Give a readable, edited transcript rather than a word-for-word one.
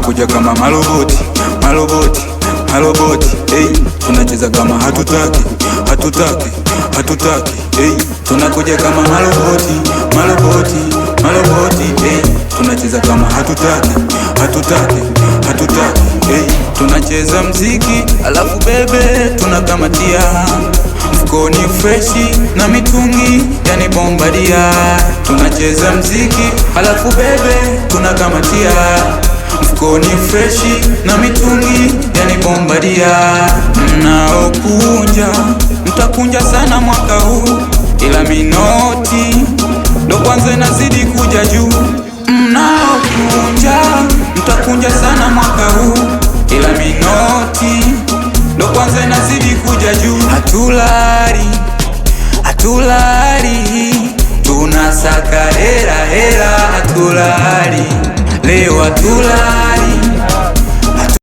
tunakuja kama maloboti, maloboti, maloboti, hey. Tunacheza kama hatutaki, hatutaki, hatutaki, hey. Tunakuja kama maloboti, maloboti, maloboti, hey. Tunacheza kama hatutaki, hatutaki, hatutaki, hey. Tunacheza mziki alafu bebe tunakamatia, mfukoni freshi na mitungi yani bombadia. Tunacheza mziki alafu bebe tunakamatia, mfukoni freshi na mitungi yani bombadia. Mnaokunja mtakunja sana mwaka huu, ila minoti ndo kwanza inazidi kuja juu. Mnaokunja mtakunja sana mwaka huu, ila minoti ndo kwanza inazidi kuja juu. Hatulali, hatulali, tunasaka hera hera. Hatulali, leo hatulali.